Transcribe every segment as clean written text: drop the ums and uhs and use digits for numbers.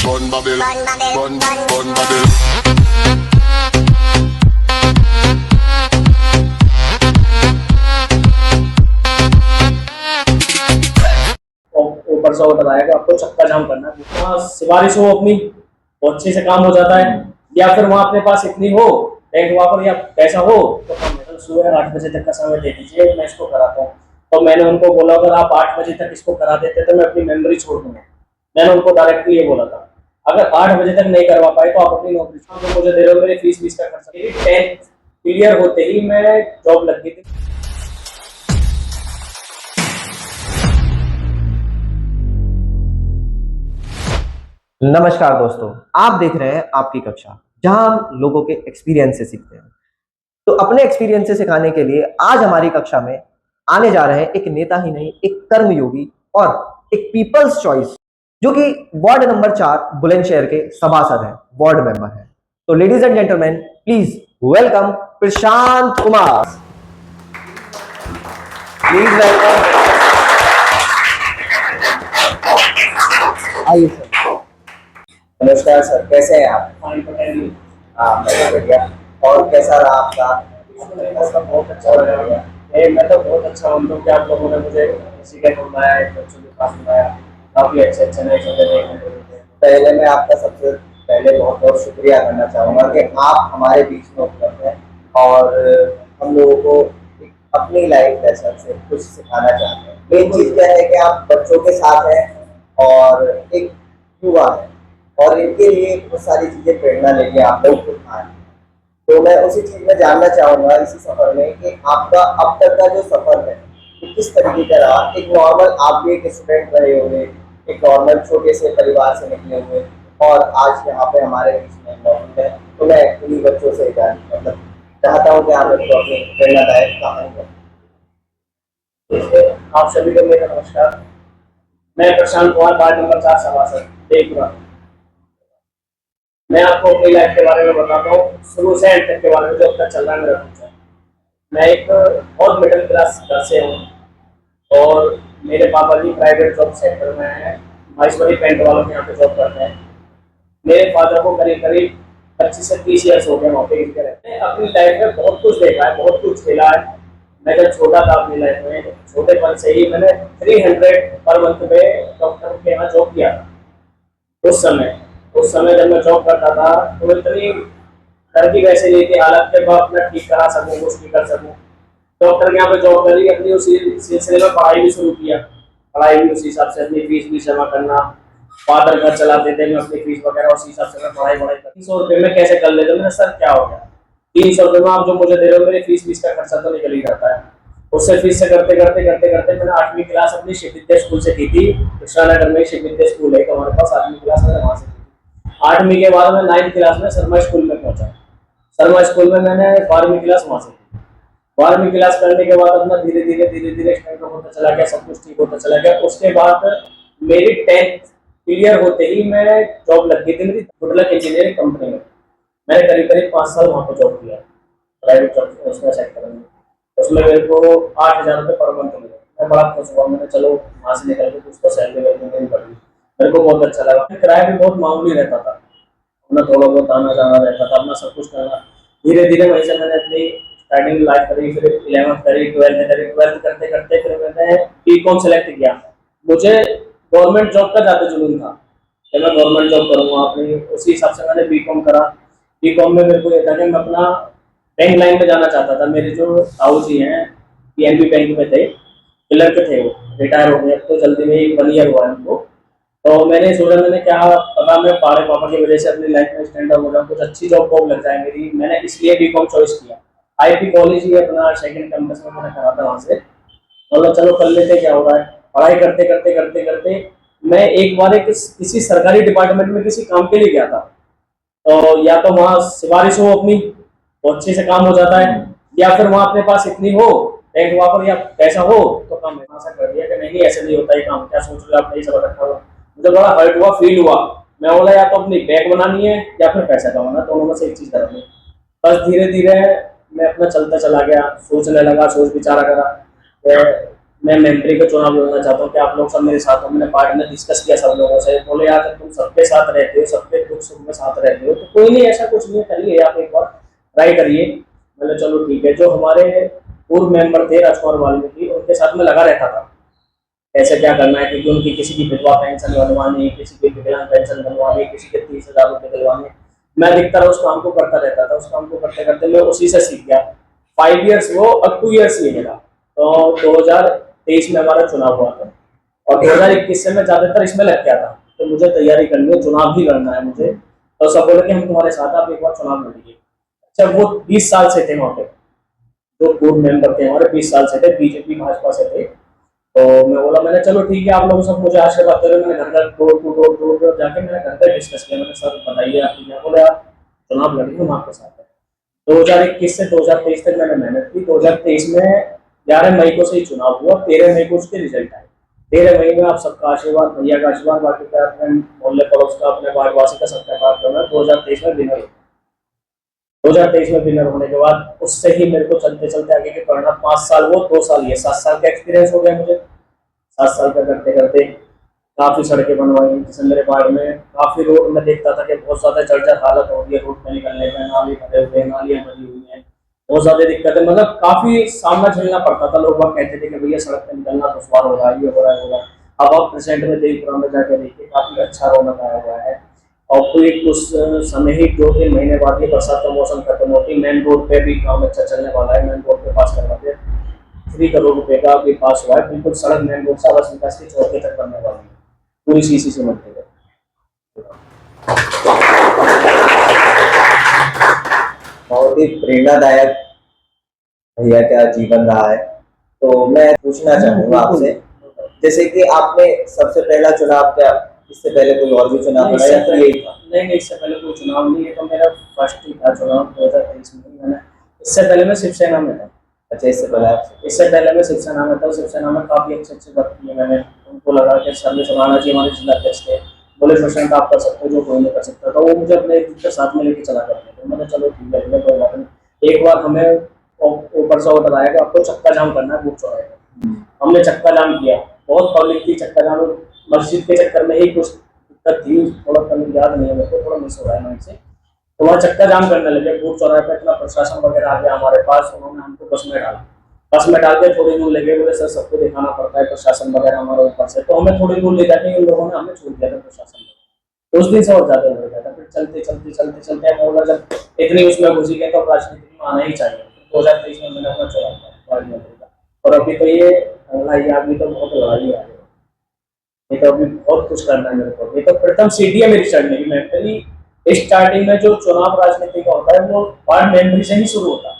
Bun bubble, bun bubble. ऊपर से order आएगा, आपको चक्का जाम करना है। वहाँ सिफारिश हो अपनी तो अच्छे से काम हो जाता है, या फिर वहाँ अपने पास इतनी हो बैंक वहाँ पर या पैसा हो तो काम है। सुबह 8 बजे तक का समय दे दीजिए, मैं इसको कराता हूँ। तो मैंने उनको बोला अगर आप 8 बजे तक इसको करा देते तो मैं अपनी मेमोरी छोड़ दूंगा। मैंने उनको डायरेक्टली ये बोला था, अगर 8 बजे तक नहीं करवा पाए तो आप अपनी नौकरी छोड़ दो, मुझे दे रहे हो मेरी फीस का खर्चा। मेरी 10th क्लियर होते ही मैं जॉब लग गई थी। नमस्कार दोस्तों, आप देख रहे हैं आपकी कक्षा, जहां हम लोगों के एक्सपीरियंस से सीखते हैं। तो अपने एक्सपीरियंस से सिखाने के लिए आज हमारी कक्षा में आने जा रहे हैं एक नेता ही नहीं, एक कर्मयोगी और एक पीपल्स चॉइस, जो कि वार्ड नंबर 4 बुलंदशहर के सभासद हैं, वार्ड मेंबर हैं। तो ladies and gentleman, please welcome Prashant Kumar. Please welcome. आइए सर। नमस्कार सर, कैसे हैं आप? फाइन पटेल जी। हाँ, मैं भी बढ़िया। और कैसा रहा आपका? बहुत अच्छा लगा। मैं तो बहुत अच्छा हूँ, तो क्या आप लोगों ने मुझे किसी का घुमाया, एक बच्चों के पास घुमाया, काफी अच्छे अच्छे नए चीजें देखने को मिलते हैं। पहले मैं आपका सबसे पहले बहुत बहुत शुक्रिया करना चाहूँगा कि आप हमारे बीच में उपलब्ध हैं और हम लोगों को एक अपनी लाइफ लेसन से कुछ सिखाना चाहते हैं। मेन चीज़ क्या है कि आप बच्चों के साथ हैं और एक युवा है और इनके लिए बहुत सारी चीज़ें प्रेरणा लेके आप लोग खुद आए। तो मैं उसी चीज़ में जानना चाहूँगा इसी सफ़र में कि आपका अब तक का जो सफ़र है वो किस तरीके का रहा। एक नॉर्मल, आप भी एक स्टूडेंट रहे होंगे, एक नॉर्मल छोटे से परिवार से निकले हुए और आज यहाँ पे हमारे बीच में मौजूद है। तो मैं उन्हीं बच्चों से चाहता हूँ कि आप लोग अपनी प्रेरणादायक कहानी बताएं। जैसे आप सभी को मेरा नमस्कार। मैं प्रशांत कुमार, वार्ड नंबर 4 सभासद देवपुरा। मैं आपको अपनी लाइफ के बारे में बताता हूँ, शुरू से एंड तक के बारे में जो अब तक चल रहा है मेरा फ्यूचर। मैं एक बहुत मिडिल क्लास घर से हूँ और मेरे पापा जी प्राइवेट जॉब सेक्टर में हैं, माइसवरी पेंट वालों के यहाँ पे जॉब करते हैं। मेरे फादर को करीब करीब 25 से 30 ईयर्स हो गए वहाँ पे इनके रहते हैं। अपनी लाइफ में बहुत कुछ देखा है, बहुत कुछ खेला है। मैं जब छोटा था अपनी लाइफ में, छोटेपन से ही मैंने 300 पर मंथ पे डॉक्टर के यहाँ जॉब किया था। उस समय जब मैं जॉब करता था तो इतनी घर की वैसे नहीं थी हालत के बाद मैं ठीक करा सकूँ, कुछ भी कर सकूँ। डॉक्टर के यहाँ पे जॉब करी, अपनी उसी सिलसिले में पढ़ाई भी शुरू किया। पढ़ाई भी उसी हिसाब से, अपनी फीस भी जमा करना, फादर घर चलाते थे, मैं अपनी फीस वगैरह उसी हिसाब से मैं पढ़ाई कर। 300 रुपये में कैसे कर लेते? मैंने सर क्या हो गया, 300 रुपये में आप जो मुझे दे रहे हो मेरी फीस का खर्चा तो निकल ही जाता है। उससे फीस से करते करते करते करते मैंने 8वीं क्लास अपनी शिव विद्या स्कूल से की थी। कृष्णानगर में शिव विद्या स्कूल है हमारे पास, 8वीं क्लास मैंने वहाँ से की थी। 8वीं के बाद मैं 9th क्लास में शर्मा स्कूल में पहुंचा। शर्मा स्कूल में मैंने 12वीं क्लास वहाँ से की। 12वीं क्लास करने के बाद अपना धीरे धीरे स्टैंड होता चला गया, सब कुछ ठीक होता चला गया। उसके बाद मेरी 10th क्लियर होते ही मैं जॉब लग गई थी मेरी गुडलक इंजीनियरिंग कंपनी में। मैंने करीब करीब 5 साल वहाँ पर जॉब किया, प्राइवेट जॉब उसमें सेक्टर में। उसमें मेरे को 8,000 रुपये पर मंथ मिले। मैं बड़ा खुश हुआ, मैंने चलो वहाँ से निकल के कुछ तो सैलरी मेरी बढ़ी। मेरे को बहुत अच्छा लगा। किराया भी बहुत मामूली रहता था, अपना थोड़ा बहुत आना जाना रहता था, अपना सब कुछ करना। धीरे धीरे वहीं से मैंने अपनी स्टार्टिंग लाइफ करी, फिर 11th करी, 12th करी। 12th करते करते फिर मैंने बीकॉम सेलेक्ट किया। मुझे गवर्नमेंट जॉब का ज़्यादा जुनून था कि मैं गवर्नमेंट जॉब करूँगा अपनी, उसी हिसाब से मैंने बीकॉम करा। बीकॉम में मेरे को ये था कि मैं अपना बैंक लाइन में जाना चाहता था। मेरे जो ताऊ जी हैं पीएनबी बैंक में थे, क्लर्क थे, वो रिटायर हो गए, अब तो जल्दी में 1 ईयर हुआ है उनको। तो मैंने सोचा, मैंने क्या पता मैं बड़े पापा की वजह से अपनी लाइफ में स्टैंड अप हो जाऊँ, कुछ अच्छी जॉब को लग जाए मेरी। मैंने इसलिए बीकॉम चॉइस किया। आईपी कॉलेज ही अपना सेकंड कैंपस में मैंने करा था वहाँ से। मतलब चलो कर लेते, क्या हो रहा है। पढ़ाई करते करते करते करते मैं एक बार किसी सरकारी डिपार्टमेंट में किसी काम के लिए गया था। तो या तो वहाँ सिफारिश हो अपनी तो अच्छे से काम हो जाता है, या फिर वहाँ अपने पास इतनी हो बैंक वहाँ पर या पैसा हो तो काम है। ऐसा कर दिया कि नहीं ऐसे नहीं होता ये काम, क्या सोच रहे हो आप, नहीं सब रखा हुआ। मुझे बड़ा हर्ट हुआ, फील हुआ। मैं बोला या तो अपनी बैग बनानी है या फिर पैसा कमाना, दोनों में से एक चीज करनी। बस धीरे धीरे मैं अपना चलता चला गया, सोचने लगा, सोच विचारा करा। मैं मेंटरी का चुनाव लड़ना चाहता हूँ कि आप लोग सब मेरे साथ हो। मैंने पार्टी में डिस्कस किया सब लोगों से, बोले यार जब तुम सबके साथ रहते हो, सबके दुख सुख में साथ रहते हो, तो कोई नहीं, ऐसा कुछ नहीं, करिए आप एक बार ट्राई करिए। मैंने चलो ठीक है। जो हमारे पूर्व मेंबर थे राजकुमार वाल्मीकि, उनके साथ में लगा रहता था कैसे क्या करना है, क्योंकि उनकी किसी की विधवा पेंशन बनवानी, किसी की विकलांग पेंशन बनवानी, किसी के 30,000 रुपये दिलवाने। मैं दिखता रहा, उस काम को करता रहता था। उस काम को करते करते मैं उसी से सीख गया। 5 ईयर्स वो, अब 2 ईयर्स ये मेरा। तो 2023 में हमारा चुनाव हुआ था और 2021 से मैं ज्यादातर इसमें लग गया था। तो मुझे तैयारी करनी है, चुनाव भी लड़ना है मुझे। तो सब बोले कि हम तुम्हारे साथ हैं, आप एक बार चुनाव लड़िए। अच्छा, वो 20 साल से थे वहाँ पे, जो पूर्व मेंबर थे हमारे, 20 साल से थे, बीजेपी भाजपा से थे। तो मैं बोला, मैंने चलो ठीक है, आप लोग सब मुझे आशीर्वाद करो। मैंने घर घर डोर जाके मैंने घर पर डिस्कस किया। मैंने सर बताइए आपकी क्या, बोले आप चुनाव लड़िए, हम आपके साथ हैं। 2021 से 2023 तक मैंने मेहनत की। 2023 में 11 मई को से ही चुनाव हुआ, 13 मई को उसके रिजल्ट आए। 13 मई में आप सबका आशीर्वाद, भैया का आशीर्वाद, बाकी का अपने मोहल्ले पड़ोस का, अपने वार्डवासी का, सबका पाठ करना। 2023 में विनर, 2023 में विनर होने के बाद उससे ही मेरे को चलते चलते आगे के पढ़ना, 5 साल वो, 2 साल ये, 7 साल का एक्सपीरियंस हो गया मुझे। 7 साल का करते करते काफी सड़कें बनवाई। जैसे मेरे वार्ड में काफी रोड में देखता था कि बहुत ज्यादा जर्जर हालत हो रही है रोड में निकलने में, नाली भरे हुए, नालियां भरी हुई हैं, बहुत ज्यादा दिक्कत है। मतलब काफी सामना झेलना पड़ता था। लोग बाग कहते थे कि भैया सड़क पे निकलना दुश्वार हो रहा है, ये हो रहा है, होगा। अब आप प्रेजेंट में देवपुरा में जाकर देखिए, काफी अच्छा रौनक आया हुआ है। और कोई कुछ समय ही 2-3 महीने बाद ही बरसात का मौसम खत्म होती, मेन रोड पे भी काम अच्छा चलने वाला है। मेन रोड पे पास करवाते 3 करोड़ रुपए का भी पास हुआ है। बिल्कुल सड़क मेन रोड से बस विकास की चौके तक बनने वाली है, पूरी सीसी से मध्य तक। बहुत ही प्रेरणादायक भैया का जीवन रहा है। तो मैं पूछना चाहूंगा आपसे, जैसे कि आपने सबसे पहला चुनाव, क्या इससे पहले कोई और भी चुनाव लड़ा या फिर यही था? नहीं, इससे पहले कोई चुनाव नहीं है, तो मेरा फर्स्ट ही था चुनाव 2023 में। मैंने, इससे पहले मैं शिवसेना में था। अच्छा, इससे पहले मैं शिवसेना में था। शिवसेना में काफी अच्छे अच्छे वर्क किए मैंने। उनको लगा कि सर्वे सुनाना जी हमारे जिला अध्यक्ष थे, बोले प्रशांत आप कर सकते हो जो कोई नहीं कर सकता। तो वो मुझे अपने के साथ में लेके चला करते थे। मैंने चलो ठीक है, कोई बात नहीं। एक बार हमें ऊपर से ऑर्डर आया कि आपको चक्का जाम करना है बूथ चौराहे पे। हमने चक्का जाम किया, बहुत पब्लिक थी। चक्का जाम मस्जिद के चक्कर में ही कुछ दिक्कत थी, थोड़ा कम याद नहीं है मेरे को, थोड़ा मिस हो रहा है माइंड से। तो वहाँ चक्का जाम करने लगे बूथ चौराहे पे। इतना प्रशासन वगैरह आ गया हमारे पास, उन्होंने हमको बस में डाला। बस में डाल के थोड़ी दूर लेके, बोले सर सबको दिखाना पड़ता है प्रशासन वगैरह हमारे ऊपर से। तो हमें थोड़ी दूर ले जाके इन लोगों ने हमें छोड़ दिया था प्रशासन ने। तो उस दिन से और ज्यादा हो गया था। फिर चलते चलते चलते चलते हमें बोला जब इतनी उसमें घुसी गए तो राजनीति में आना ही चाहिए। 2023 में मैंने अपना चुनाव किया वार्ड मेंबर का। और अभी तो ये लड़ाई आदमी तो बहुत लड़ाई आ रही है। ये तो अभी बहुत कुछ करना है मेरे को। ये तो प्रथम सीढ़ी है मेरी चढ़ने की। मेंटली स्टार्टिंग में जो चुनाव राजनीति का होता है वो वार्ड मेंबरी से ही शुरू होता है।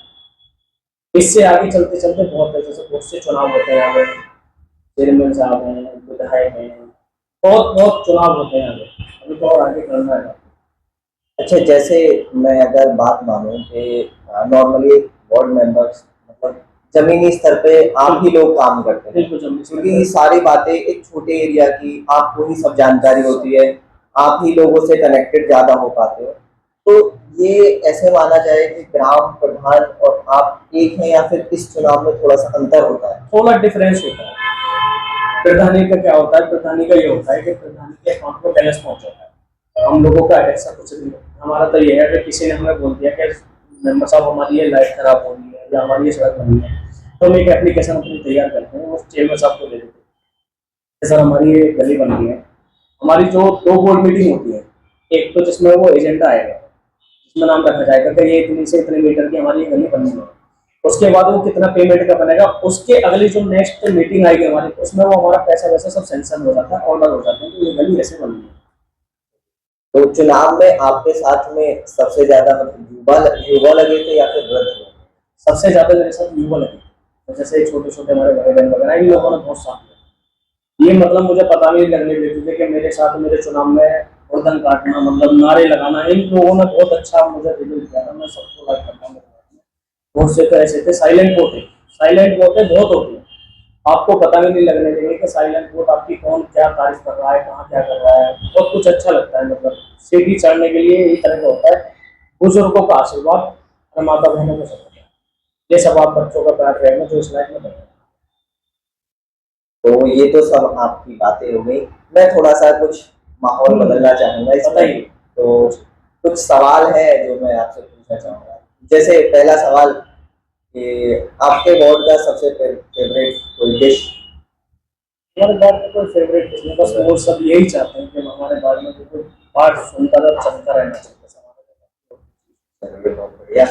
इससे आगे चलते चलते बहुत है, जैसे बहुत से चुनाव होते हैं आगे, चेयरमैन साहब हैं, विधायक हैं, बहुत बहुत चुनाव होते हैं आगे। अभी तो और आगे करना है। अच्छा, जैसे मैं अगर बात मानूं कि नॉर्मली वार्ड मेंबर्स मतलब जमीनी स्तर पे आप ही लोग काम करते हैं, बिल्कुल जमीन क्योंकि सारी बातें एक छोटे एरिया की आपको ही सब जानकारी होती है, आप ही लोगों से कनेक्टेड ज्यादा हो पाते हो। तो ये ऐसे माना जाए कि ग्राम प्रधान और आप एक हैं, या फिर इस चुनाव में थोड़ा सा अंतर होता है? थोड़ा डिफरेंस होता है। प्रधानी का क्या होता है, प्रधानी का ये होता है कि प्रधानी के अकाउंट में बैलेंस पहुंच जाता है। हम लोगों का ऐसा कुछ नहीं है। हमारा तो ये है कि किसी ने हमें बोल दिया कि मेंबर साहब हमारी ये लाइट खराब हो रही है या हमारी ये सड़क बनी है, तो हम एक एप्लीकेशन अपनी तैयार करते हैं, उस चेयरमैन साहब को दे देते हैं, सर हमारी ये गली बन रही है। हमारी जो 2 बोर्ड मीटिंग होती है, एक तो जिसमें वो एजेंडा आएगा, जिसमें नाम रखा जाएगा कि ये इतनी से इतने मीटर की हमारी ये गली बननी है। उसके बाद वो कितना पेमेंट का बनेगा, उसके अगली जो नेक्स्ट मीटिंग आएगी हमारी, उसमें वो हमारा पैसा वैसा सब सेंक्शन हो जाता है, ऑर्डर हो जाता है कि ये गली ऐसे बननी है। तो चुनाव में आपके साथ में सबसे ज्यादा मतलब युवा लगे थे या फिर वृद्ध लोग? सबसे ज्यादा मेरे साथ युवा लगे। तो जैसे छोटे छोटे हमारे भाई बहन वगैरह, इन लोगों ने बहुत साथ दिया। ये मतलब मुझे पता नहीं लगने देते थे कि मेरे साथ मेरे चुनाव में गर्दन काटना, मतलब नारे लगाना, इन लोगों ने बहुत अच्छा मुझे रिजल्ट दिया था। मैं सबको लाइक करता हूँ। बहुत से तो ऐसे थे साइलेंट वोट है, साइलेंट वोट है बहुत होती है, आपको पता भी नहीं लगने देंगे कि साइलेंट वोट आपकी कौन क्या तारीफ कर रहा है, कहाँ क्या कर रहा है। बहुत कुछ अच्छा लगता है। मतलब सीढ़ी चढ़ने के लिए इस तरह का होता है, बुजुर्गों का आशीर्वाद और माता बहनों का सपोर्ट। ये सब आप बच्चों का प्यार रहेगा जो इस लाइफ में बनेगा। तो ये तो सब आपकी बातें हो गई। मैं थोड़ा सा कुछ माहौल बदलना चाहूंगा इसमें। बताइए। तो कुछ सवाल है जो मैं आपसे पूछना चाहूंगा। जैसे पहला सवाल कि आपके बोर्ड का सबसे फेवरेट कोई डिश। हमारे बारे में कोई फेवरेट डिश नहीं, बस वो सब यही चाहते हैं कि हमारे बारे में कोई पाठ सुनता और चलता रहना चाहिए बस हमारे। बहुत बढ़िया।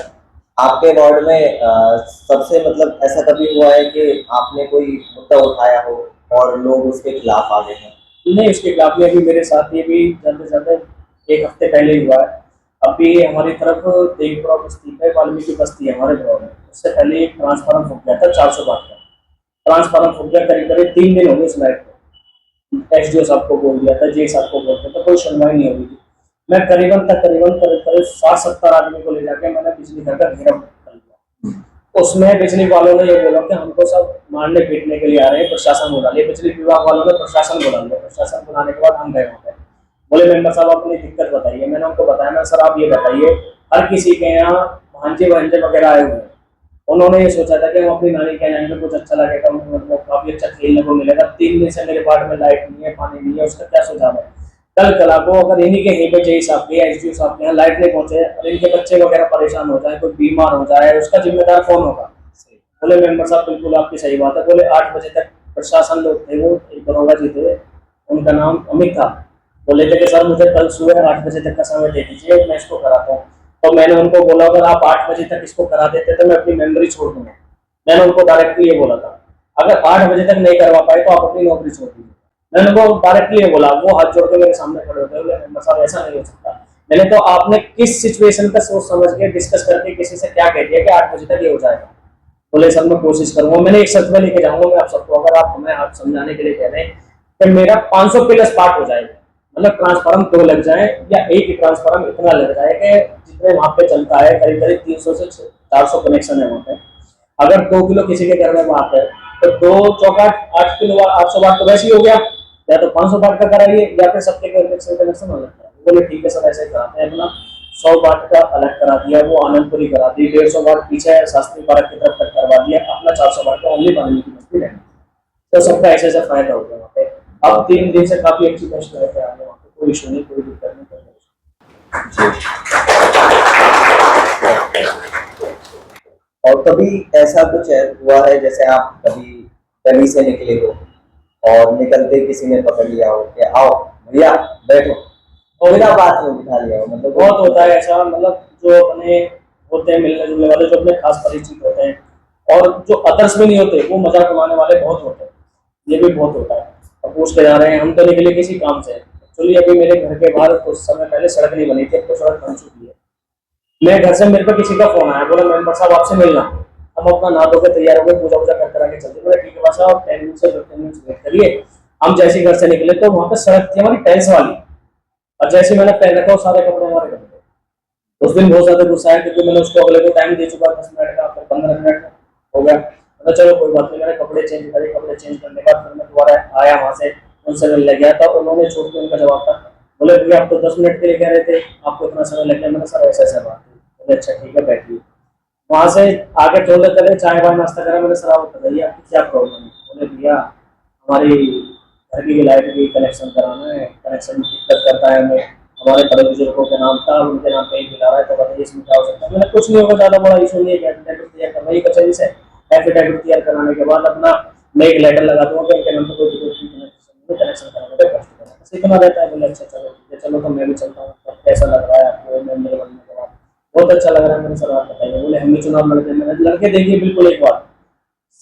आपके बोर्ड में सबसे मतलब ऐसा कभी हुआ है कि आपने कोई मुद्दा उठाया हो और लोग उसके खिलाफ आ गए हैं। नहीं, उसके खिलाफ भी अभी मेरे साथ ये भी जल्द से जल्द एक हफ्ते पहले ही हुआ है। अभी हमारी तरफ देवपुरा बस्ती है, वाल्मीकि बस्ती है हमारे गाँव में, उससे पहले एक ट्रांसफार्मर फूक गया था 400 वाट का। ट्रांसफार्मर फूक गया, करीब करीब 3 दिन हो गए उस लाइट को। एसडीओ साहब को बोल दिया था, जे साहब को बोल दिया था, कोई सुनवाई नहीं हो रही थी। मैं करीबन करीब करीब 60-70 आदमी को ले जाके मैंने बिजली घर का घेराव कर लिया। उसमें बिजली वालों ने ये बोला कि हमको सब मारने पीटने के लिए आ रहे हैं, प्रशासन बुला लिया। बिजली विभाग वालों ने प्रशासन बुला लिया। प्रशासन बुलाने के बाद हम गए वहाँ पे, बोले मेंबर साहब अपनी दिक्कत बताइए। मैंने उनको बताया, मैं सर आप ये बताइए, हर किसी के यहाँ भांजे भांजे वगैरह आए हुए हैं। उन्होंने ये सोचा था कि हम अपनी नानी के यहाँ जाएंगे, कुछ अच्छा लगेगा, उनको काफी अच्छा खेलने को मिलेगा। 3 दिन से मेरे वार्ड में लाइट नहीं है, पानी नहीं है, उसका क्या सुझाव है। कल कला को अगर इन्हीं के यहीं पे जेई साहब के एसडीओ साहब के यहाँ लाइट नहीं पहुंचे और इनके बच्चे वगैरह परेशान हो जाए, कोई बीमार हो जाए, उसका जिम्मेदार कौन होगा। बोले मेंबर साहब बिल्कुल आपकी सही बात है। बोले 8 बजे तक प्रशासन लोग थे, वो एक दरोगा जी थे, उनका नाम अमित था। बोले थे कि सर मुझे कल सुबह 8 बजे तक का समय दे दीजिए, मैं इसको कराता हूँ। तो मैंने उनको बोला अगर आप 8 बजे तक इसको करा देते तो मैं अपनी मेमोरी छोड़ दूंगा। मैंने उनको डायरेक्टली ये बोला था, अगर 8 बजे तक नहीं करवा पाए तो आप अपनी नौकरी छोड़ दीजिए। मैंने उनको डायरेक्टली ये बोला, वो हाथ जोड़ के मेरे सामने खड़े होते बोले मेंबर साहब ऐसा नहीं हो सकता। मैंने तो आपने किस सिचुएशन का सोच समझ के डिस्कस करके किसी से क्या कह दिया कि 8 बजे तक ये हो जाएगा। बोले सर मैं कोशिश करूंगा, मैंने एक शर्त में लेके जाऊंगा मैं आप सबको, अगर आप हमें आप समझाने के लिए कह रहे हैं कि मेरा 500 प्लस पार्ट हो जाएगा, मतलब ट्रांसफार्म 2 लग जाए या एक ही ट्रांसफार्म इतना लग जाए कि जितने वहां पे चलता है करीब करीब 300 से 400 कनेक्शन है वहाँ पे। अगर 2 किलो किसी के घर में बात है तो 2 चौका 8 किलो 800 वाट तो वैसे ही हो गया, या तो 500 वाट का कराइए या फिर सबके घर में कनेक्शन हो जाता है। बोले ठीक है सर ऐसे कराते हैं। अपना 100 वाट का अलग करा दिया, वो आनंदपुरी करा दी, 150 वाट पीछे शास्त्री पार्क की तरफ कट करवा दिया, अपना 400 वाट का ओनली पानी की मछली रहती। तो सबका ऐसे ऐसा फायदा हो गया वहाँ पे। अब 3 दिन से काफी अच्छी फैशन रहते हैं वहाँ पे, कोई इशू नहीं, कोई दिक्कत नहीं, कोई और कभी ऐसा कुछ हुआ है जैसे आप कभी गली से निकले हो और निकलते किसी ने पकड़ लिया हो कि आओ भैया बैठो और बिना बात में बिठा लिया हो। मतलब बहुत होता है ऐसा, मतलब जो अपने होते हैं मिलने जुलने वाले, जो अपने खास परिचित होते हैं और जो अदर्स में नहीं होते, वो मजाक उड़ाने वाले बहुत होते हैं। ये भी बहुत होता है। अब पूछ के जा रहे हैं हम तो निकले किसी काम से, एक्चुअली अभी मेरे घर के बाहर कुछ समय पहले सड़क नहीं बनी थी, अब तो सड़क बन चुकी है। मैं घर से मेरे पे किसी का फोन आया, बोला मेंबर साहब आपसे मिलना। हम अपना नहा धो के तैयार हो गए, पूजा वूजा कर आगे चलते। बोले ठीक है बस आप 10 मिनट से 15 मिनट वेट करिए। हम जैसे ही घर से निकले तो वहां पे सड़क थी हमारी टाइल्स वाली, और जैसे मैंने पहन रखा वो सारे कपड़े हमारे घर पे। उस दिन बहुत ज्यादा गुस्सा है क्योंकि मैंने उसको अगले को टाइम दे चुका 10 मिनट का, फिर 15 मिनट हो गया। मतलब चलो कोई बात नहीं, मैंने कपड़े चेंज करे, कपड़े चेंज करने के बाद फिर मैं दोबारा आया वहां से, उनसे मिलने गया था। उन्होंने छोड़ के उनका जवाब था, बोले भैया आप तो 10 मिनट के लिए कह रहे थे, आपको इतना समय लग गया। मैंने सर ऐसा ऐसा बात है। बोले अच्छा ठीक है बैठिए। वहां से आगे थोड़ा चले, चाय वाय नाश्ता करा। मैंने सर आप बताइए आपकी क्या प्रॉब्लम है। बोले भैया हमारी घर की लाइट की कनेक्शन कराना है, कनेक्शन दिक्कत करता है हमें, हमारे बड़े बुजुर्गों के नाम था, उनके नाम पे ही मिला रहा है, तो बताइए इसमें क्या हो सकता है। मैंने कुछ नहीं होगा, ज्यादा बड़ा इशू नहीं है, एफिडेविट तैयार करना ही कचहरी से। एफिडेविट तैयार कराने के बाद अपना मैं एक लेटर लगा दूंगा कि उनके नाम पर कोई कनेक्शन कराने का कष्ट करना, बस इतना रहता है। बोले अच्छा चलो ठीक है, चलो तो मैं भी चलता हूँ। कैसा लग रहा है आपको मेरे बनने के बाद। बहुत अच्छा लग रहा है। मैंने सर आप बताइए। बोले हम भी चुनाव लड़ते हैं। मैंने लड़के देखिए बिल्कुल एक बार,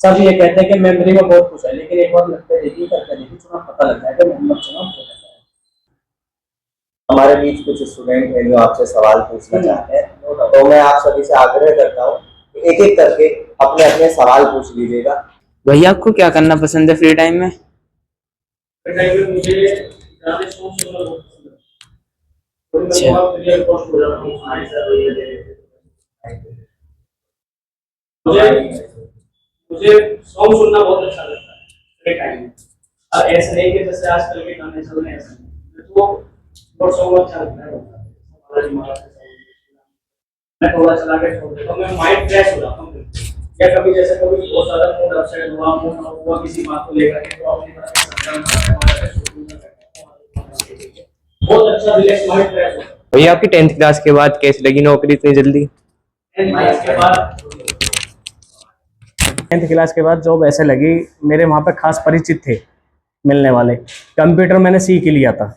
सब ये कहते हैं कि मेमोरी में बहुत कुछ है, लेकिन एक बार लगते देखिए करके देखिए, चुनाव पता लग जाएगा मोहम्मद चुनाव हो जाता है। हमारे बीच कुछ स्टूडेंट हैं जो आपसे सवाल पूछना चाहते हैं, तो मैं आप सभी से आग्रह करता हूँ कि एक एक करके अपने अपने सवाल पूछ लीजिएगा। भैया आपको क्या करना पसंद है फ्री टाइम में? मुझे गाने सुनना बहुत पसंद है। तो मैं अच्छा। बहुत क्लियर पोस्ट हो जाता हूँ आंसर मुझे मुझे सॉन्ग सुनना बहुत अच्छा लगता है फ्री टाइम में। और ऐसे नहीं कि जैसे आजकल के गाने चल रहे हैं, ऐसे नहीं। तो बहुत सॉन्ग अच्छा लगता है हमारा दिमाग। मैं थोड़ा चला के छोड़ देता हूँ, मैं माइंड फ्रेश हो जाता हूँ। या कभी जैसे कभी बहुत ज्यादा मूड अपसेट हुआ, मूड ऑफ हुआ किसी बात को लेकर के, तो अपनी तरफ से समझाना हमारे पे शुरू करते हैं, बहुत अच्छा रिलैक्स माइंड फ्रेश होता है। भैया आपकी 10th क्लास के बाद कैसी लगी नौकरी इतनी जल्दी? 10th क्लास के बाद जॉब ऐसे लगी, मेरे वहाँ पे खास परिचित थे मिलने वाले। कंप्यूटर मैंने सीख ही लिया था,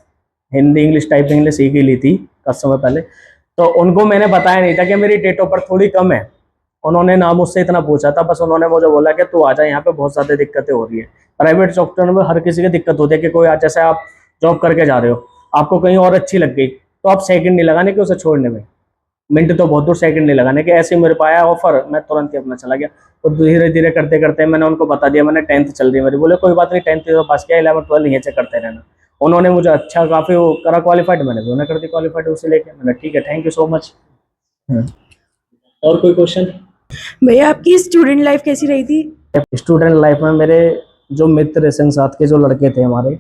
हिंदी इंग्लिश टाइपिंग इंग्लिश सीख ही ली थी कुछ समय पहले। तो उनको मैंने बताया नहीं था कि मेरी डेट ऑफ बर्थ थोड़ी कम है। उन्होंने ना मुझसे इतना पूछा था, बस उन्होंने मुझे बोला कि तू आजा, यहाँ पे बहुत ज़्यादा दिक्कतें हो रही है। प्राइवेट सेक्टर में हर किसी की दिक्कत होती है कि कोई जैसे आप जॉब करके जा रहे हो, आपको कहीं और अच्छी लग गई, तो आप सेकंड नहीं लगाने कि उसे छोड़ने में, मिनट तो बहुत दूर सेकंड नहीं लगाने कि ऐसे ही मेरे पाया ऑफर, मैं तुरंत ही अपना चला गया। तो धीरे धीरे करते करते मैंने उनको बता दिया मैंने 10th चल रही है मेरी। बोले कोई बात नहीं, 10th तो पास किया, 11 12 यहीं से करते रहना। उन्होंने मुझे अच्छा काफ़ी वो करा क्वालिफाइड, मैंने भी उन्हें कर दी क्वालिफाइड उसे लेके। मैंने ठीक है, थैंक यू सो मच। और कोई क्वेश्चन? भैया आपकी स्टूडेंट लाइफ कैसी रही थी? स्टूडेंट लाइफ में मेरे जो मित्र संग साथ के जो लड़के थे हमारे,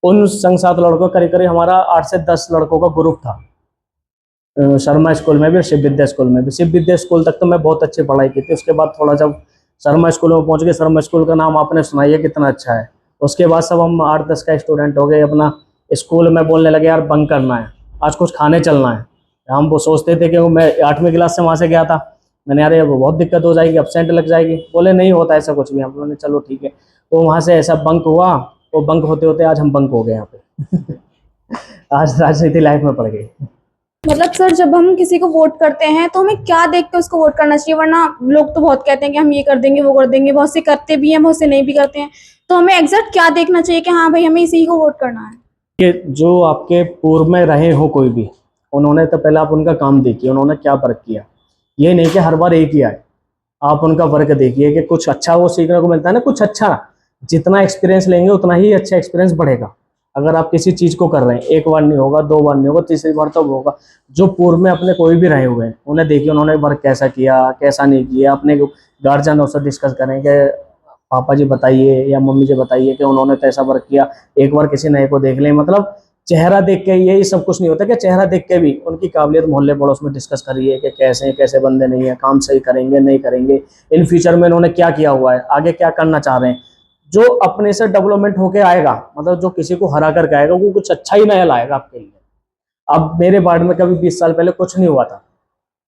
उन संग साथ लड़कों करीब करीब हमारा 8 से 10 लड़कों का ग्रुप था। शर्मा स्कूल में भी और शिव विद्या स्कूल में भी। शिव विद्या स्कूल तक तो मैं बहुत अच्छी पढ़ाई की थी, उसके बाद थोड़ा जब शर्मा स्कूल में पहुंच गए, शर्मा स्कूल का नाम आपने सुना ही है कितना अच्छा है। उसके बाद सब हम 8-10 का स्टूडेंट हो गए, अपना स्कूल में बोलने लगे यार बंक करना है, आज कुछ खाने चलना है। हम वो सोचते थे कि मैं 8वीं क्लास से वहाँ से गया था, मैंने यार ये बहुत दिक्कत हो जाएगी, अपसेंट लग जाएगी। बोले नहीं होता ऐसा कुछ भी। हम लोगों ने चलो ठीक है, तो वहाँ से ऐसा बंक हुआ, वो बंक होते होते आज हम बंक हो गए यहाँ पे आज राजनीति लाइफ में पड़ गई। मतलब सर जब हम किसी को वोट करते हैं तो हमें क्या देख के उसको वोट करना चाहिए? वरना लोग तो बहुत कहते हैं कि हम ये कर देंगे वो कर देंगे, बहुत से करते भी हैं बहुत से नहीं भी करते हैं। तो हमें एग्जैक्ट क्या देखना चाहिए कि हाँ भाई हमें इसी को वोट करना है? कि जो आपके पूर्व में रहे हो कोई भी, उन्होंने तो पहले आप उनका काम देखिए, उन्होंने क्या वर्क किया। ये नहीं कि हर बार एक ही आए, आप उनका वर्क देखिए कि कुछ अच्छा वो सीखने को मिलता है ना, कुछ अच्छा। जितना एक्सपीरियंस लेंगे उतना ही अच्छा एक्सपीरियंस बढ़ेगा। अगर आप किसी चीज़ को कर रहे हैं, एक बार नहीं होगा, 2 बार नहीं होगा, तीसरी बार तो होगा। जो पूर्व में अपने कोई भी रहे हुए हैं उन्हें देखिए, उन्होंने वर्क कैसा किया कैसा नहीं किया। अपने गार्जियनों से डिस्कस करें कि पापा जी बताइए या मम्मी जी बताइए कि उन्होंने कैसा वर्क किया। एक बार किसी नए को देख लें, मतलब चेहरा देख के यही सब कुछ नहीं होता कि चेहरा देख के भी उनकी काबिलियत मोहल्ले पड़ोस में डिस्कस करिए कि कैसे कैसे बंदे नहीं है, काम सही करेंगे नहीं करेंगे, इन फ्यूचर में इन्होंने क्या किया हुआ है, आगे क्या करना चाह रहे हैं। जो अपने से डेवलपमेंट होके आएगा, मतलब जो किसी को हरा करके आएगा, वो कुछ अच्छा ही नया लाएगा आपके लिए। अब मेरे वार्ड में कभी 20 साल पहले कुछ नहीं हुआ था,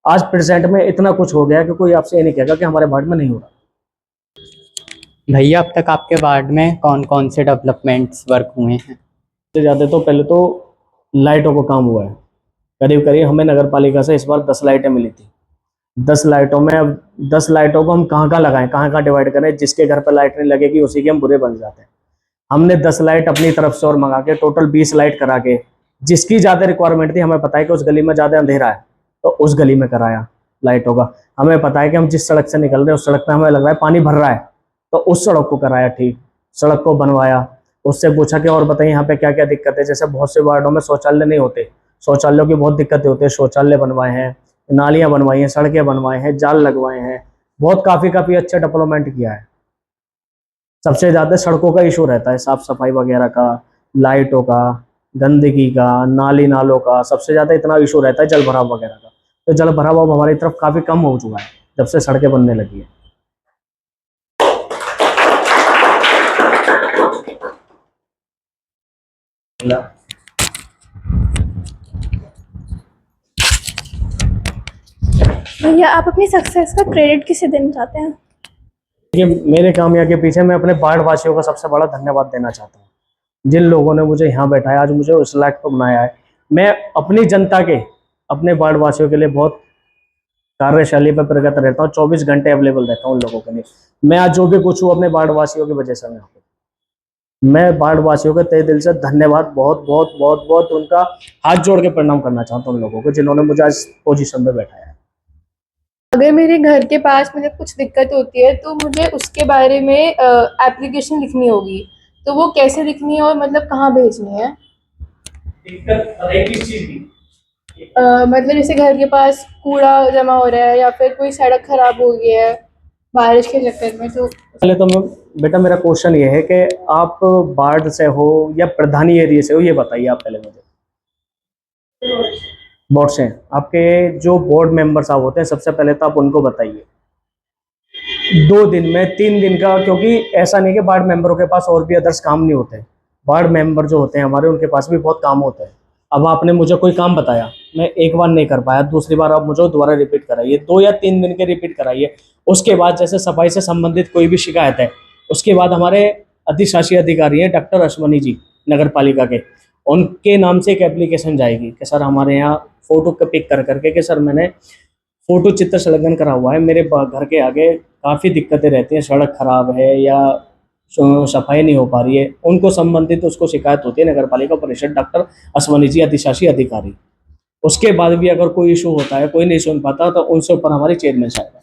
आज प्रेजेंट में इतना कुछ हो गया कि कोई आपसे ये नहीं कहेगा कि हमारे वार्ड में नहीं हो रहा। भैया अब तक आपके वार्ड में कौन कौन से डेवलपमेंट्स वर्क हुए हैं? सबसे ज़्यादा तो पहले तो लाइटों का काम हुआ है। करीब करीब हमें नगर पालिका से इस बार 10 लाइटें मिली थी। 10 लाइटों में, अब 10 लाइटों को हम कहाँ कहाँ लगाएं, कहाँ कहाँ डिवाइड करें, जिसके घर पर लाइट नहीं लगेगी उसी के हम बुरे बन जाते हैं। हमने 10 लाइट अपनी तरफ से और मंगा के टोटल 20 लाइट करा के, जिसकी ज़्यादा रिक्वायरमेंट थी, हमें पता है कि उस गली में ज़्यादा अंधेरा है, तो उस गली में कराया लाइटों का। हमें पता है कि हम जिस सड़क से निकल रहे हैं उस सड़क पर हमें लग रहा है पानी भर रहा है, तो उस सड़क को कराया ठीक, सड़क को बनवाया। उससे पूछा कि और बताइए यहाँ पे क्या क्या दिक्कत है। जैसे बहुत से वार्डों में शौचालय नहीं होते, शौचालयों की बहुत दिक्कतें होती है, शौचालय बनवाए हैं, नालियाँ बनवाई हैं, सड़कें बनवाए हैं, जाल लगवाए हैं, बहुत काफ़ी अच्छा डेवलपमेंट किया है। सबसे ज़्यादा सड़कों का इशू रहता है, साफ सफाई वगैरह का, लाइटों का, गंदगी का, नाली नालों का, सबसे ज़्यादा इतना इशू रहता है जल भराव वगैरह का। तो जल भराव अब हमारी तरफ काफ़ी कम हो चुका है जब से सड़कें बनने लगी है। भैया आप अपनी सक्सेस का क्रेडिट किसे देना चाहते हैं? कि मेरे कामयाबी के पीछे मैं अपने वार्ड वासियों का सबसे बड़ा धन्यवाद देना चाहता हूँ, जिन लोगों ने मुझे यहाँ बैठाया, आज मुझे उस लायक को बनाया है। मैं अपनी जनता के, अपने वार्ड वासियों के लिए बहुत कार्यशैली पर प्रगत रहता हूँ, 24 घंटे अवेलेबल रहता हूँ उन लोगों के लिए। मैं आज जो भी कुछ हूँ अपने वार्ड वासियों की वजह से मैं वार्ड वासियों के तहे दिल से धन्यवाद, बहुत बहुत बहुत बहुत उनका हाथ जोड़ के प्रणाम करना चाहता हूँ उन लोगों को जिन्होंने मुझे आज पोजीशन में बैठाया है। अगर मेरे घर के पास मतलब कुछ दिक्कत होती है तो मुझे उसके बारे में एप्लीकेशन लिखनी होगी, तो वो कैसे लिखनी है और मतलब कहाँ भेजनी है? दिक्कत किस चीज़ की? मतलब जैसे घर के पास कूड़ा जमा हो रहा है या फिर कोई सड़क खराब हो गई है बारिश के चक्कर में, तो पहले तो बेटा मेरा क्वेश्चन ये है कि आप वार्ड से हो या प्रधानी एरिया से हो, ये बताइए आप पहले मुझे। बोर्ड से हैं। आपके जो बोर्ड मेंबर साहब होते हैं सबसे पहले तो आप उनको बताइए 2 दिन में 3 दिन का, क्योंकि ऐसा नहीं कि वार्ड मेंबरों के पास और भी अदर्स काम नहीं होते। वार्ड मेंबर जो होते हैं हमारे, उनके पास भी बहुत काम होते हैं। अब आपने मुझे कोई काम बताया, मैं एक बार नहीं कर पाया, दूसरी बार आप मुझे दोबारा रिपीट कराइए, 2 या 3 दिन के रिपीट कराइए। उसके बाद जैसे सफाई से संबंधित कोई भी शिकायत है, उसके बाद हमारे अधिशासी अधिकारी हैं डॉक्टर अश्वनी जी नगर पालिका के, उनके नाम से एक एप्लीकेशन जाएगी कि सर हमारे यहाँ फोटो पिक कर करके कि सर मैंने फोटो चित्र संलग्न करा हुआ है, मेरे घर के आगे काफ़ी दिक्कतें रहती हैं, सड़क खराब है या सफाई नहीं हो पा रही है, उनको संबंधित उसको शिकायत होती है नगर पालिका परिषद डॉक्टर अश्वनी जी अधिशासी अधिकारी। उसके बाद भी अगर कोई इशू होता है, कोई नहीं सुन पाता, तो उनसे ऊपर हमारी चेयरमैन साहब है।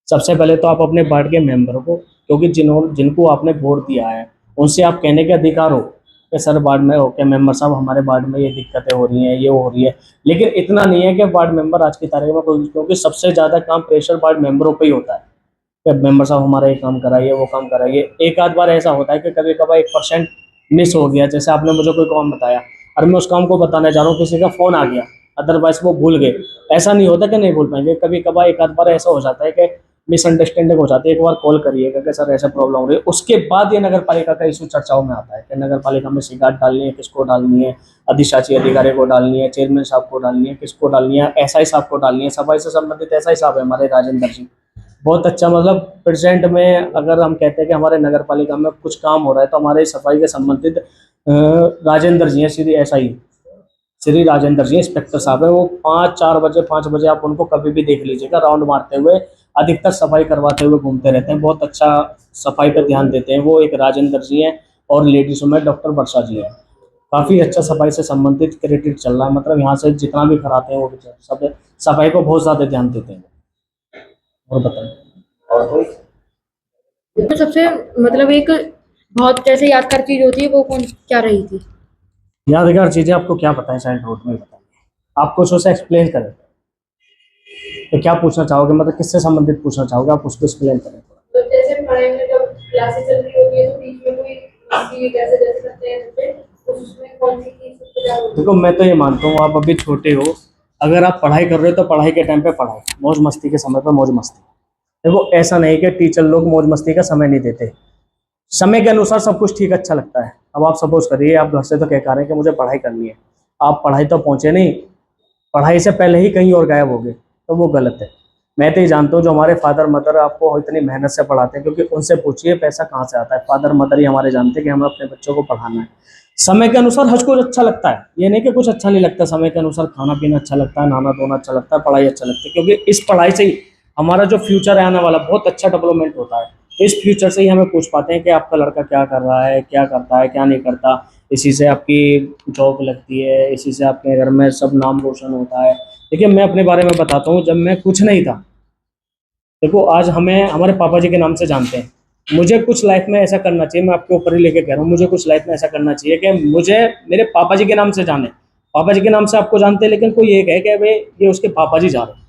सबसे पहले तो आप अपने वार्ड के मेंबर को, क्योंकि जिनको आपने वोट दिया है, उनसे आप कहने के अधिकार हो कि सर वार्ड में ओके मेंबर साहब हमारे वार्ड में ये दिक्कतें हो रही हैं, ये हो रही है। लेकिन इतना नहीं है कि वार्ड मेंबर आज की तारीख में कोई, क्योंकि सबसे ज़्यादा काम प्रेशर वार्ड मेंबरों पे ही होता है कि मेंबर साहब हमारा ये काम कराइए, वो काम कराइए। एक आध बार ऐसा होता है कि कभी कभार 1% मिस हो गया, जैसे आपने मुझे कोई काम बताया और मैं उस काम को बताने जा रहा हूँ, किसी का फ़ोन आ गया, अदरवाइज वो भूल गए। ऐसा नहीं होता कि नहीं भूल पाएंगे, कभी कभार एक आध बार ऐसा हो जाता है कि मिसअंडरस्टैंडिंग हो जाती है। एक बार कॉल करिएगा कि सर ऐसा प्रॉब्लम हो रही है, उसके बाद ये नगर पालिका का इशू चर्चाओं में आता है कि नगर पालिका में शिकायत डालनी है, किसको डालनी है, अधिशासी अधिकारी को डालनी है, चेयरमैन साहब को डालनी है, किसको डालनी है, एसआई साहब को डालनी है। सफाई से संबंधित एसआई साहब है हमारे राजेंद्र जी, बहुत अच्छा, मतलब प्रेजेंट में अगर हम कहते हैं कि हमारे नगर पालिका में कुछ काम हो रहा है तो हमारे सफाई के संबंधित राजेंद्र जी हैं, श्री एसआई श्री राजेंद्र जी इंस्पेक्टर साहब है। वो 5 बजे आप उनको कभी भी देख लीजिएगा, राउंड मारते हुए, अधिकतर सफाई करवाते हुए घूमते रहते हैं, बहुत अच्छा सफाई पर ध्यान देते हैं। वो एक राजेंद्र जी हैं और लेडीज़ों में डॉक्टर वर्षा जी हैं। काफ़ी अच्छा सफाई से संबंधित क्रेडिट चल रहा है, मतलब यहाँ से जितना भी कराते हैं वो सब सफाई को बहुत ज़्यादा ध्यान देते हैं। और बताएं। और कोई तो सबसे मतलब एक बहुत जैसे यादगार चीज होती है वो कौन क्या रही थी? यादगार चीज़ें आपको क्या बताएं, साइड रोड में बताइए, आप कुछ उसे एक्सप्लेन करें तो क्या पूछना चाहोगे, मतलब किससे संबंधित पूछना चाहोगे, आप उसको एक्सप्लेन करें। तो जैसे पढ़ाई में जब क्लासेस चल रही होती है तो बीच में कोई मस्ती कैसे जैसे करते हैं बच्चे, तो उसमें कौन सी चीज सबसे ज्यादा होती देखो मैं तो ये मानता हूँ, आप अभी छोटे हो, अगर आप पढ़ाई कर रहे हो तो पढ़ाई के टाइम पे पढ़ाई, मौज मस्ती के समय पर मौज मस्ती। देखो ऐसा नहीं कि टीचर लोग मौज मस्ती का समय नहीं देते, समय के अनुसार सब कुछ ठीक अच्छा लगता है। अब आप सपोज करिए, आप घर से तो कह रहे हैं कि मुझे पढ़ाई करनी है, आप पढ़ाई तो पहुंचे नहीं, पढ़ाई से पहले ही कहीं और गायब हो गए, तो वो गलत है। मैं तो ये जानता हूँ जो हमारे फादर मदर आपको इतनी मेहनत से पढ़ाते हैं, क्योंकि उनसे पूछिए पैसा कहाँ से आता है, फादर मदर ही हमारे जानते हैं कि हमें अपने बच्चों को पढ़ाना है। समय के अनुसार हर कुछ अच्छा लगता है, ये नहीं कि कुछ अच्छा नहीं लगता। समय के अनुसार खाना पीना अच्छा लगता है, नहाना धोना अच्छा लगता है, पढ़ाई अच्छा लगता है, क्योंकि इस पढ़ाई से ही हमारा जो फ्यूचर है आने वाला बहुत अच्छा डेवलपमेंट होता है। इस फ्यूचर से ही हमें पूछ पाते हैं कि आपका लड़का क्या कर रहा है, क्या करता है, क्या नहीं करता। इसी से आपकी जॉब लगती है, इसी से आपके घर में सब नाम रोशन होता है। देखिए मैं अपने बारे में बताता हूँ, जब मैं कुछ नहीं था, देखो आज हमें हमारे पापा जी के नाम से जानते हैं। मुझे कुछ लाइफ में ऐसा करना चाहिए, मैं आपके ऊपर ही लेके कह रहा हूँ, मुझे कुछ लाइफ में ऐसा करना चाहिए कि मुझे मेरे पापा जी के नाम से जाने। पापा जी के नाम से आपको जानते हैं, लेकिन कोई ये कहे कि भाई ये उसके पापा जी जा रहे हैं।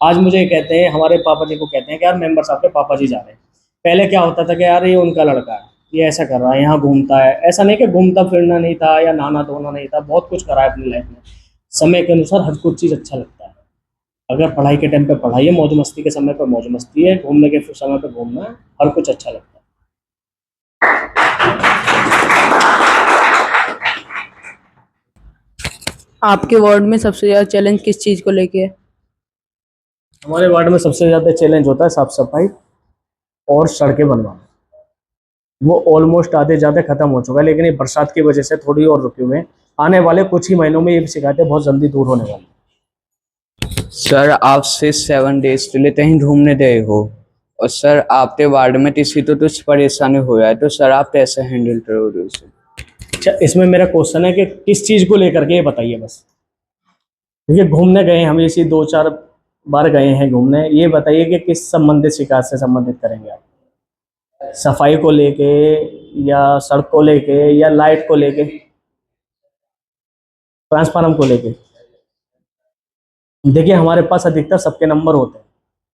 आज मुझे कहते हैं, हमारे पापा जी को कहते हैं कि यार मेंबर साहब के पापा जी जा रहे हैं। पहले क्या होता था कि यार ये उनका लड़का है, ये ऐसा कर रहा है, यहाँ घूमता है। ऐसा नहीं कि घूमता फिरना नहीं था या नहाना धोना नहीं था, बहुत कुछ करा है अपनी लाइफ में। समय के अनुसार हर कुछ चीज़ अच्छा लगता है। अगर पढ़ाई के टाइम पे पढ़ाई है, मौज मस्ती के समय पर मौज मस्ती है, घूमने के समय पर घूमना है, हर कुछ अच्छा लगता है। आपके वार्ड में सबसे ज्यादा चैलेंज किस चीज को लेके है? हमारे वार्ड में सबसे ज़्यादा चैलेंज होता है साफ सफाई और सड़कें बनवाना। वो ऑलमोस्ट आधे ज़्यादा खत्म हो चुका है, लेकिन ये बरसात की वजह से थोड़ी और रुके हुए हैं। आने वाले कुछ ही महीनों में ये शिकायतें बहुत जल्दी दूर होने वाली हैं। सर आप 6-7 डेज के लिए कहीं घूमने गए हो और सर आपके वार्ड में किसी तो कुछ परेशानी हो रहा है, तो सर आप कैसे हैंडल करोगे उसे? अच्छा, इसमें मेरा क्वेश्चन है कि किस चीज़ को लेकर के, ये बताइए बस। देखिए घूमने गए हम, इसी 2-4 बार गए हैं घूमने, ये बताइए कि किस संबंधित शिकायत से संबंधित करेंगे आप? सफाई को लेके या सड़क को लेके या लाइट को लेके, ट्रांसफार्मर को लेके? देखिए हमारे पास अधिकतर सबके नंबर होते हैं।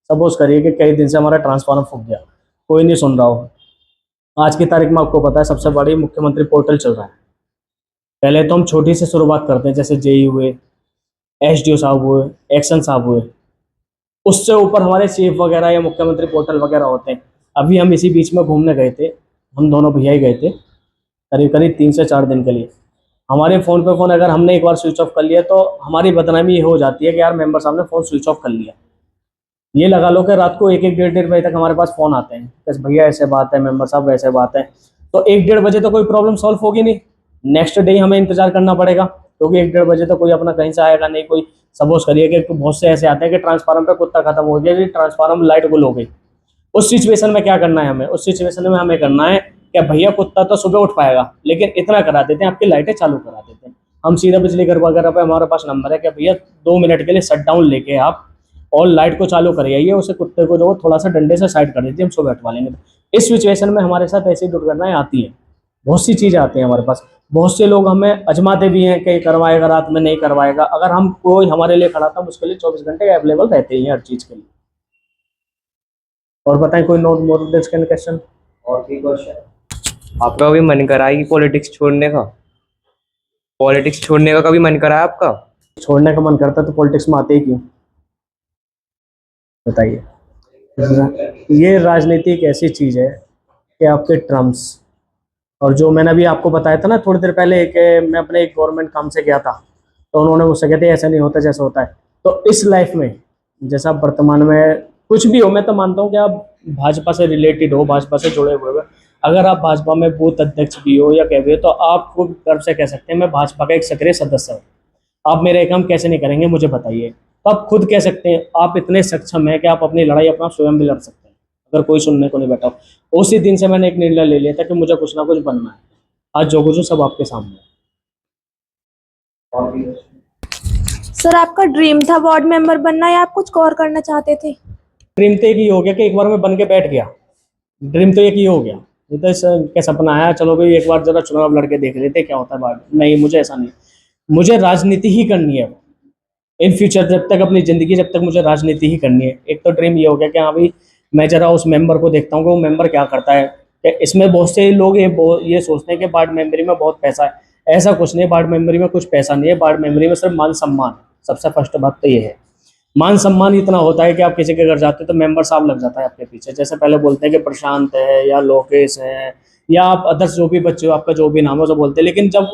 सपोज करिए कि कई दिन से हमारा ट्रांसफार्मर फूक गया, कोई नहीं सुन रहा हो। आज की तारीख में आपको पता है सबसे बड़ी मुख्यमंत्री पोर्टल चल रहा है। पहले तो हम छोटी से शुरुआत करते हैं, जैसे जेई हुए, एसडीओ साहब हुए, एक्शन साहब हुए, उससे ऊपर हमारे चीफ वगैरह या मुख्यमंत्री पोर्टल वगैरह होते हैं। अभी हम इसी बीच में घूमने गए थे, हम दोनों भैया ही गए थे करीब करीब 3 से 4 दिन के लिए। हमारे फ़ोन पे फ़ोन अगर हमने एक बार स्विच ऑफ कर लिया तो हमारी बदनामी ये हो जाती है कि यार मेंबर साहब ने फ़ोन स्विच ऑफ कर लिया। ये लगा लो कि रात को 1-1 डेढ़ बजे तक हमारे पास फ़ोन आते हैं, बस भैया ऐसे बात है, मेंबर साहब वैसे बात है। तो 1-1:30 बजे तो कोई प्रॉब्लम सॉल्व होगी नहीं, नेक्स्ट डे हमें इंतजार करना पड़ेगा, क्योंकि 1-1:30 बजे तो कोई अपना कहीं से आएगा नहीं। कोई सपोज करिए कि बहुत से ऐसे आते हैं कि ट्रांसफार्मर पे कुत्ता खत्म हो गया जी, ट्रांसफार्मर लाइट गुल हो गई। उस सिचुएशन में क्या करना है हमें? उस सिचुएशन में हमें करना है कि भैया कुत्ता तो सुबह उठ पाएगा, लेकिन इतना करा देते हैं आपकी लाइटें चालू करा देते हैं। हम सीधा बिजली घर वगैरह पे हमारे पास नंबर है कि भैया 2 मिनट के लिए शट डाउन लेके आप और लाइट को चालू करिए, आइए उसे कुत्ते को जो थोड़ा सा डंडे से साइड कर दीजिए, हम सुबह हटवा लेंगे। इस सिचुएशन में हमारे साथ ऐसी दुर्घटनाएं आती हैं, बहुत सी चीज़ें आती हैं हमारे पास। बहुत से लोग हमें अजमाते भी हैं कि करवाएगा, रात में नहीं करवाएगा। अगर हम कोई हमारे लिए खड़ा था, हम उसके लिए 24 घंटे अवेलेबल रहते ही हैं हर चीज़ के लिए। और बताएं कोई नोट मोर क्वेश्चन? और भी क्वेश्चन? आपका कभी मन करा है कि पॉलिटिक्स छोड़ने का? पॉलिटिक्स छोड़ने का कभी मन करा है आपका? छोड़ने का मन करता है तो पॉलिटिक्स में आते ही क्यों, बताइए। ये राजनीति एक ऐसी चीज़ है कि आपके ट्रम्प्स, और जो मैंने अभी आपको बताया था ना थोड़ी देर पहले कि मैं अपने एक गवर्नमेंट काम से गया था, तो उन्होंने मुझसे कहते ऐसा नहीं होता जैसा होता है। तो इस लाइफ में जैसा वर्तमान में कुछ भी हो, मैं तो मानता हूँ कि आप भाजपा से रिलेटेड हो, भाजपा से जुड़े हुए हो, अगर आप भाजपा में बूथ अध्यक्ष भी हो या कह भी हो, तो आप खूब गर्व से कह सकते हैं मैं भाजपा का एक सक्रिय सदस्य हूँ। आप मेरे काम कैसे नहीं करेंगे मुझे बताइए। तो आप खुद कह सकते हैं, आप इतने सक्षम हैं कि आप अपनी लड़ाई अपना स्वयं भी लड़ सकते हैं, अगर कोई सुनने को नहीं बैठा हो। उसी दिन से मैंने एक निर्णय ले लिया था कि मुझे कुछ ना कुछ बनना है। आज जो कुछ हो सब आपके सामने है। और भी सर आपका ड्रीम था वार्ड मेंबर बनना या आप कुछ और करना चाहते थे? ड्रीम तो एक ही हो गया कि एक बार मैं बन के बैठ गया। ड्रीम तो एक ही हो गया, ये तो क्या सपना आया चलो भाई एक बार जरा चुनाव लड़के देख लेते क्या होता है बाद में। नहीं, मुझे ऐसा नहीं, मुझे राजनीति ही करनी है इन फ्यूचर, जब तक अपनी ज़िंदगी, जब तक मुझे राजनीति ही करनी है। एक तो ड्रीम ये हो गया कि हाँ भाई मैं जरा उस मेंबर को देखता हूँ कि वो मेंबर क्या करता है। कि इसमें बहुत से लोग ये सोचते हैं कि वार्ड मेंबरी में बहुत पैसा है, ऐसा कुछ नहीं। वार्ड मेंबरी में कुछ पैसा नहीं है, वार्ड मेंबरी में सिर्फ मान सम्मान है। सबसे फर्स्ट बात तो ये है, मान सम्मान इतना होता है कि आप किसी के घर जाते हो तो मेंबर साहब लग जाता है आपके पीछे। जैसे पहले बोलते हैं कि प्रशांत है या लोकेश है या आप अदर्स जो भी बच्चे हो, आपका जो भी नाम हो तो बोलते हैं। लेकिन जब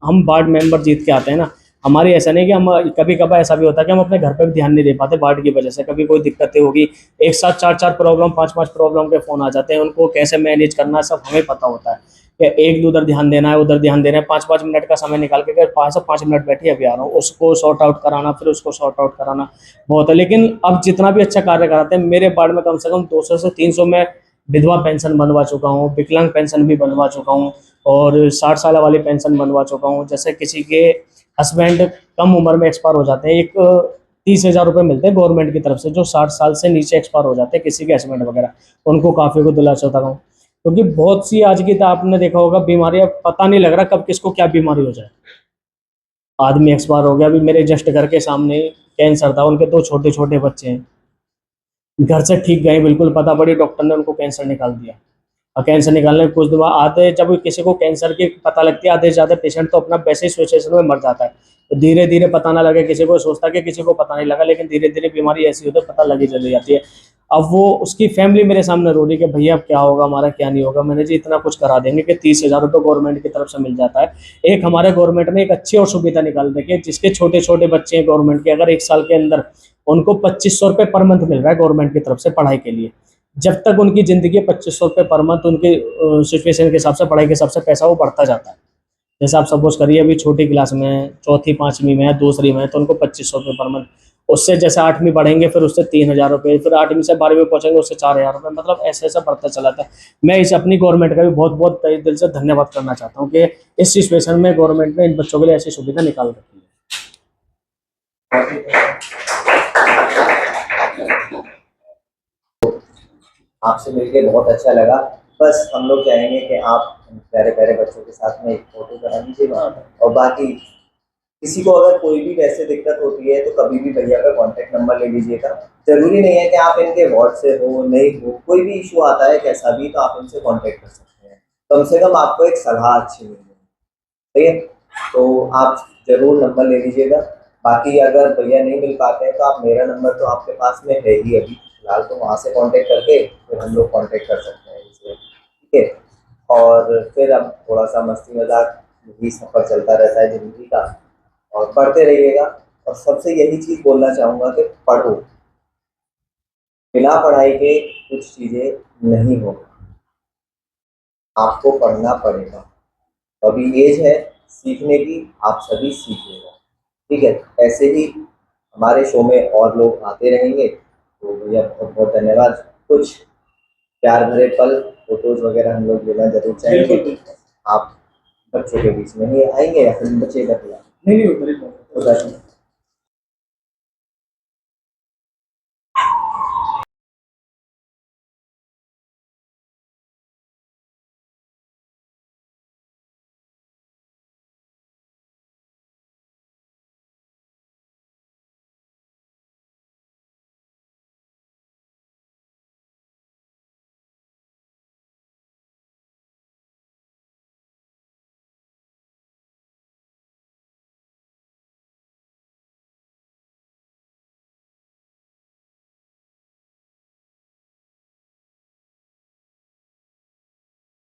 हम वार्ड मेंबर जीत के आते हैं ना, हमारी ऐसा नहीं कि हम कभी कभार ऐसा भी होता है कि हम अपने घर पे भी ध्यान नहीं दे पाते वार्ड की वजह से। कभी कोई दिक्कतें होगी, एक साथ 4-4 प्रॉब्लम, 5-5 प्रॉब्लम के फ़ोन आ जाते हैं, उनको कैसे मैनेज करना है सब हमें पता होता है कि एक उधर ध्यान देना है, उधर ध्यान देना है। 5-5 मिनट का समय निकाल के 5 मिनट बैठिए अभी आ रहा हूँ, उसको सॉर्ट आउट कराना, फिर उसको सॉर्ट आउट कराना बहुत है। लेकिन अब जितना भी अच्छा कार्य कराते हैं, मेरे वार्ड में कम से कम 200 से 300 में विधवा पेंशन बनवा चुका हूँ, विकलांग पेंशन भी बनवा चुका हूँ और 60 साल वाली पेंशन बनवा चुका हूँ। जैसे किसी के हस्बैंड कम उम्र में एक्सपायर हो जाते हैं, एक 30,000 रुपये मिलते हैं गवर्नमेंट की तरफ से, जो 60 साल से नीचे एक्सपायर हो जाते हैं किसी के हस्बैंड वगैरह, उनको काफ़ी को दिला चुका हूँ। क्योंकि बहुत सी आज की तो आपने देखा होगा बीमारियां, पता नहीं लग रहा कब किसको क्या बीमारी हो जाए। आदमी एक्सपायर हो गया, अभी मेरे जस्ट घर के सामने कैंसर था, उनके 2 छोटे छोटे बच्चे हैं, घर से ठीक गए, बिल्कुल पता पड़ी, डॉक्टर ने उनको कैंसर निकाल दिया। और कैंसर निकालने के कुछ दिन आते, जब किसी को कैंसर की पता लगती है, आधे से ज़्यादा पेशेंट तो अपना वैसे ही सिचुएशन में मर जाता है। तो धीरे धीरे पता ना लगे, किसी को सोचता कि किसी को पता नहीं लगा, लेकिन धीरे धीरे बीमारी ऐसी होती है पता लगी चली जाती है। अब वो उसकी फैमिली मेरे सामने रो रही कि भैया अब क्या होगा हमारा, क्या नहीं होगा। मैंने जी इतना कुछ करा देंगे कि 30,000 रुपये गवर्नमेंट की तरफ से मिल जाता है। एक हमारे गवर्नमेंट ने एक अच्छी और सुविधा निकाल रखी है, जिसके छोटे छोटे बच्चे हैं गवर्नमेंट के, अगर 1 साल के अंदर उनको 2500 रुपये पर मंथ मिल रहा है गवर्नमेंट की तरफ से पढ़ाई के लिए। जब तक उनकी ज़िंदगी 2500 रुपये पर मंथ, उनकी सिचुएशन के हिसाब से, पढ़ाई के हिसाब से पैसा वो बढ़ता जाता है। जैसे आप सपोज करिए अभी छोटी क्लास में है, चौथी 5वीं में है, दूसरी में है, तो उनको 2500 रुपये पर मंथ। उससे जैसे 8वीं बढ़ेंगे फिर उससे 3,000 रुपये, फिर 8वीं से 12वीं पहुँचेंगे उससे 4,000 रुपये, मतलब ऐसे ऐसा बढ़ता चला था। मैं इस अपनी गवर्नमेंट का भी बहुत बहुत तहे दिल से धन्यवाद करना चाहता हूँ कि इस सिचुएशन में गवर्नमेंट ने इन बच्चों के लिए ऐसी सुविधा निकाल रखी है। आपसे मिलकर बहुत अच्छा लगा। बस हम लोग चाहेंगे कि आप प्यारे प्यारे बच्चों के साथ में एक फोटो करा दीजिएगा, और बाकी किसी को अगर कोई भी वैसे दिक्कत होती है तो कभी भी भैया का कॉन्टैक्ट नंबर ले लीजिएगा। जरूरी नहीं है कि आप इनके वार्ड से हो, नहीं हो, कोई भी इशू आता है कैसा भी, तो आप इनसे कॉन्टैक्ट कर सकते हैं। कम से कम आपको एक सलाह अच्छी मिलेगी, ठीक है? तो आप जरूर नंबर ले लीजिएगा। बाकी अगर भैया नहीं मिल पाते हैं तो आप, मेरा नंबर तो आपके पास में है ही अभी फिलहाल, तो वहाँ से कांटेक्ट करके फिर हम लोग कांटेक्ट कर सकते हैं इसे, ठीक है। और फिर अब थोड़ा सा मस्ती मजाक यही सफ़र चलता रहता है ज़िंदगी का, और पढ़ते रहिएगा। और सबसे यही चीज़ बोलना चाहूँगा कि पढ़ो, बिना पढ़ाई के कुछ चीज़ें नहीं होगा, आपको पढ़ना पड़ेगा। अभी एज है सीखने की, आप सभी सीखिएगा, ठीक है। ऐसे ही हमारे शो में और लोग आते रहेंगे, तो भैया बहुत बहुत धन्यवाद। कुछ प्यार भरे पल फोटोज़ वगैरह हम लोग लेना जरूर चाहेंगे। आप बच्चों के बीच में ही आएंगे या फिर बच्चे का नहीं नहीं, उधर ही